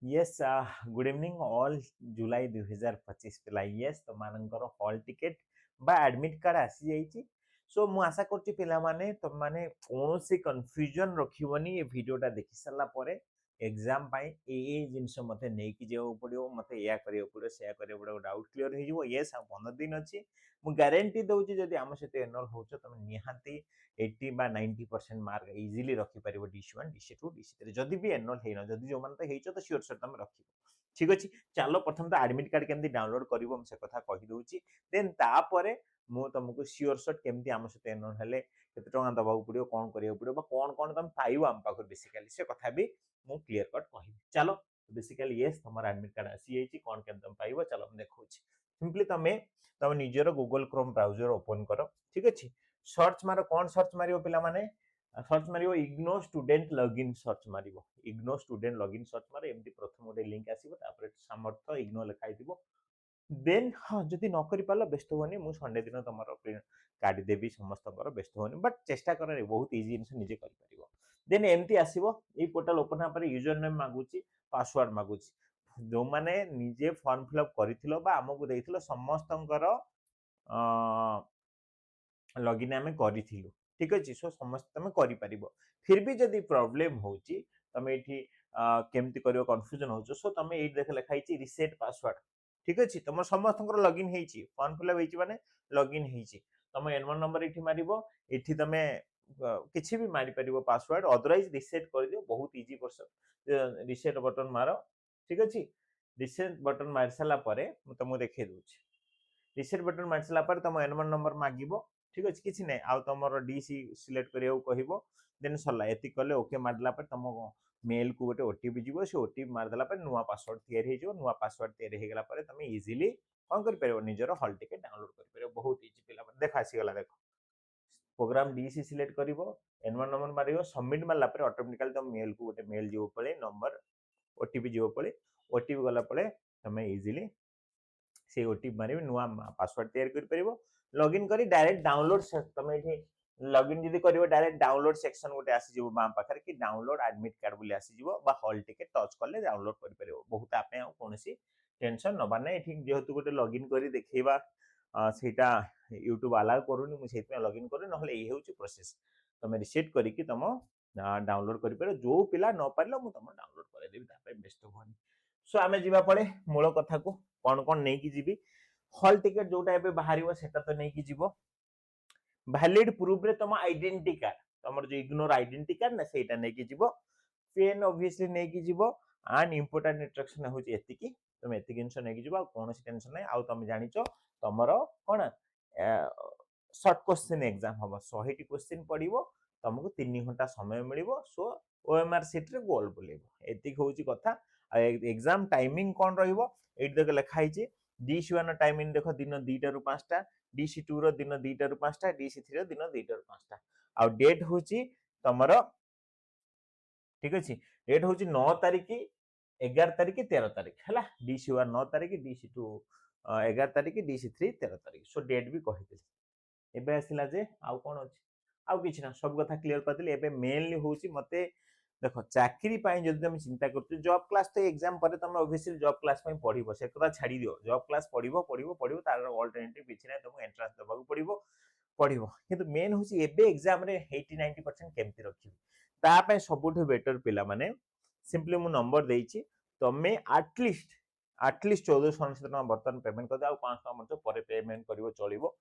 Yes, good evening all. July 2025 पिला yes तो मानकर हॉल टिकेट बा एडमिट कार्ड आसी जाइए। सो मु आशा करछि पिला माने तुम माने कोनोसी कंफ्यूजन रखिबनी ए वीडियोटा देखि सरला परे एग्जाम पाई ए जिनस मते नै कि जेउ पड़ियो मते या करियो पड़ियो से करियो पड़ियो डाउट क्लियर हो जिवो। यस आ 15 दिन अछि मु गारंटी दउछि जदि आम सहित एनरोल होछ तुम निहांती 80 बा 90% मार्क इजीली रखि परिबो DC1 DC2 DC3 जदि भी एनरोल हेन जदि जो माने तो हेचो तो श्योर श्योर तुम रखिबो। ठीक अछि चलो प्रथम तो एडमिट कार्ड केमती डाउनलोड करिवो हम से कथा कहि दउछि देन तापरे मु तुमको श्योर शॉट केमती आम सहित एनरोल हेले केते टका दबाउ पड़ियो कोन करियो पड़ियो बा कोन तुम पाइबो आम पाखर बेसिकली से कथा भी मु क्लियर कट कहि। चलो बेसिकली यस तुम्हारा एडमिट कार्ड आसी जाइछि कोन केम तुम पाइबो चलो हम देखौछि। सिंपली तुम निजर गूगल क्रोम ब्राउजर ओपन करो। ठीक अछि सर्च मारो कोन सर्च मारियो पिला माने search Mario IGNOU student login search Mario IGNOU student login search मारे एमती प्रथम गोटे लिंक आसीबो तापर सामर्थ्य इग्नो लिखाई दिबो देन हाँ जदि न करि पालो व्यस्त होनी मु संडे दिन तमरो काढी देबी समस्तकर व्यस्त होनी बट चेष्टा करे बहुत इजी जिनिस निजे करि परिबो। देन एमती आसीबो ए पोर्टल ओपन हा पर यूजर नेम मागुची पासवर्ड मागुची जो माने निजे फॉर्म फिलअप करिथिलो बा हमकु देइथिलो समस्तकर लॉगिन आमे करिथिलु। ठीक अछि सो समस्त तमे करि परिबो फिर भी जदि प्रॉब्लम होउची तमे एठी केमती करियो कंफ्यूजन होउचो सो तमे एठी देख लिखा हिची रीसेट पासवर्ड। ठीक अछि तम समस्तकर लॉगिन हेची फॉर्म फिलअप हेची माने लॉगिन हेची तम N1 नंबर एठी मारिबो एठी तमे किछि भी मारि परिबो पासवर्ड अदरवाइज रीसेट कर दियो बहुत इजी प्रोसेस रीसेट बटन मारो। ठीक अछि रीसेट बटन मारि साला परे मु तमु देखै दोछि रीसेट बटन मारि साला परे तम N1 नंबर मागिबो। ठीक अछि किछि नै आ तमरो डीसी सिलेक्ट करियो कहिबो देन सरला एति कले ओके मारला पर तम मेल को गोटे ओटीपी जीवो से ओटीपी मार देला पर नुवा पासवर्ड तैयार हे जो नुवा पासवर्ड तैयार हे गेला पर तमे इजीली कोन कर परबो निजरो हॉल टिकेट डाउनलोड कर परबो बहुत इजी पिला देखा आसी गला देखो प्रोग्राम डीसी सिलेक्ट करिवो N1 नंबर मारियो सबमिट मारला पर ऑटोमेटिकली तम मेल को गोटे मेल जीवो पळे नंबर ओटीपी जीवो पळे ओटीपी गला पळे तमे इजीली से ओटीपी मारिबे नुवा पासवर्ड तैयार कर परबो लॉगिन करी डायरेक्ट डाउनलोड तमे एठी लॉगिन जदि करिवो डायरेक्ट डाउनलोड सेक्शन गोटे आसी जीवो बाम पाखरे कि डाउनलोड एडमिट कार्ड बोली आसी जीवो बा हॉल टिकेट टच करले डाउनलोड कर परबो बहुत आपे कोनोसी टेंशन नबा नै एठी जेहेतु गोटे लॉगिन करी देखैबा सेटा यूट्यूब अलाउ करूनी मु सेति लॉगिन करू नहले ए हेउची प्रोसेस तमे रिसेट करी कि तम डाउनलोड कर परबो जो पिला न पारलो मु तम डाउनलोड करे देबी तापे बेस्ट होनी। सो आमे जीवा पड़े मूल कथा को कौन कौन नहीं कि जीवी हॉल टिकेट जोटा एबे बाहरिबो सेटा तो नहीं कि जीवो वैलिड प्रूफ रे तुम आइडेंटिटी कार्ड तुम जो इग्नोर आइडेंटिटी कार्ड ना सेटा नहीं कि जीवो पेन ऑब्वियसली नहीं कि जीवो एंड इंपोर्टेंट इंस्ट्रक्शन होची एतिकी तुम एतिकी जिंस नहीं कि जीवो कौन सी टेंशन नहीं आ तुम जानिचो तमरो कोन शॉर्ट क्वेश्चन एग्जाम हम 100 टी क्वेश्चन पड़िबो तुमको 3 घंटा समय मिलिबो सो ओएमआर सीट रे गोल बोलेबो एतिक होची कथा एग्जाम टाइमिंग कौन रहिबो एट देख लिखा हिची DC1 टाइमिंग देखो दिन 2टा रु 5टा DC2 रो दिन 2टा रु 5टा DC3 रो दिन 2टा रु 5टा आ डेट होची तमरो ठीक अछि डेट होची 9 तारिख 11 तारिख 13 तारिख हला DC1 9 तारिख DC2 11 तारिख DC3 13 तारिख सो डेट भी कहि देली एबे आसिला जे आउ कोन अछि आउ किछ ना सब कथा क्लियर कर देली एबे मेनली होची मते देखो चाकरी पाई जदि तुम चिंता करते जॉब क्लास तो एग्जाम पर तुम ऑब्वियसली जॉब क्लास में पढ़िबो से कथा छाड़ी दियो जॉब क्लास पढ़िबो तार अल्टरनेटिव किछि नै तुमको एंट्रेंस देबाक पढ़िबो किंतु मेन होची एबे एग्जाम रे 80 90% केमति रखिबो ता पे सबुठ बेटर पिला माने सिंपली मु नंबर देइची तमे एटलीस्ट 1499 टका बर्तन पेमेंट कर दे आ 500 टका मत पर पेमेंट करिवो चलिवो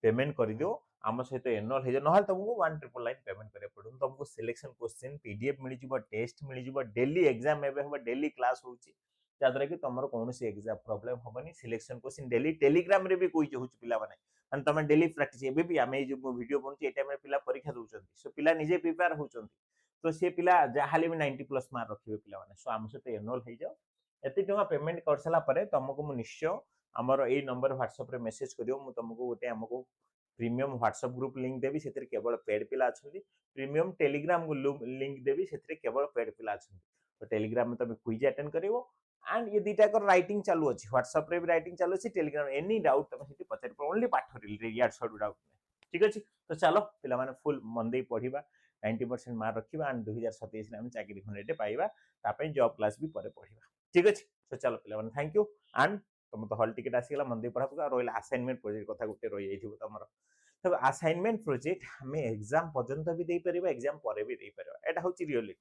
पेमेंट कर दियो आम सहित एनरोल हो ना तुमको 1999 पेमेंट करिया पड़ो तुमको सिलेक्शन क्वेश्चन पीडीएफ मिल जिवो टेस्ट मिल जिवो डेली एग्जाम एबे हम डेली क्लास होची जादरा कि तुमर कौन सी एग्जाम प्रॉब्लम होबनी सिलेक्शन क्वेश्चन डेली टेलीग्राम रे भी कोई होची पिला माने माने तुम डेली प्रैक्टिस एबे भी आमे जो वीडियो बनची ए टाइम रे पिला परीक्षा दोचंती सो पिला निजे प्रिपेयर होचंती तो से पिला जाहाली भी 90 प्लस मार्क रखिबे पिला माने सो आम सहित एनरोल हो जाओ एति टका पेमेंट कर सला परे तुमको मु निश्चय हमर ए नंबर व्हाट्सएप रे मेसेज करियो मु तुमको गोटे हमको प्रीमियम व्हाट्सएप ग्रुप लिंक देवी से केवल पेड पिला अच्छा प्रीमियम टेलीग्राम लिंक देवी से केवल पेड पिला अच्छा तो टेलीग्राम में तुम क्विज अटेंड करिवो एंड ये दीटा कर राइटिंग चालू अछि व्हाट्सएप रे भी राइटिंग चालू अछि टेलीग्राम एनी डाउट तुम सेठी पचारि ओनली पाठ रिलेटेड शॉर्ट डाउट ठीक अछि तो चलो पिला माने फुल मन दे पढिबा 90% मार्क रखिबा एंड 2027 रे हम चाकरी खंडेटे पाइबा ता पई जॉब क्लास भी परे पढिबा ठीक अच्छे तो चलो पे थैंक यू एंड तुम तो हल टिकेट आसीगला मंदिर पढ़ा पका रहा असाइनमेंट प्रोजेक्ट कथा गोटे रही जाइथिबो तमरो तो असाइनमेंट प्रोजेक्ट हमें एग्जाम पर्यंत भी दे परिबा एग्जाम परे भी दे परिबा एटा होची रियलिटी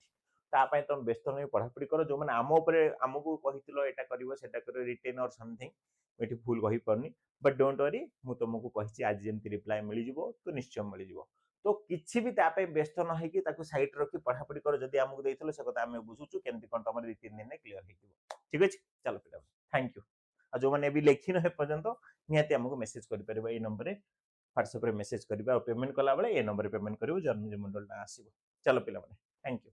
तापाई तुम व्यस्त नहीं पढ़ापढ़ी कर जो मैंने आम उपरे आमको कहितलो एटा करिवो सेटा करिवो रिटेन और समथिंग एठी भूल कहि परनी बट डोंट वरी मु तुमको कहिछि आज जेमति रिप्लाई मिली जिवो तो निश्चय मिली जिवो तो किछि भी तापाई व्यस्त न होई कि ताको साइड रखी पढ़ापढ़ी कर जदि आमको देइथलो से कथा आमे बुझुछु केमति कोन तमर 2-3 दिन में क्लियर हे जिवो ठीक अछि चलो पिला थैंक यू आ जो मैंने भी लेखिन हे पर्यंत निहाती आमको मेसेज करि परिबा ए नंबर रे व्हाट्सएप रे मेसेज करिबा पेमेंट कला बेले ए नंबर रे पेमेंट करिवो जन्म मंडल ना आसीबो चलो पिला थैंक यू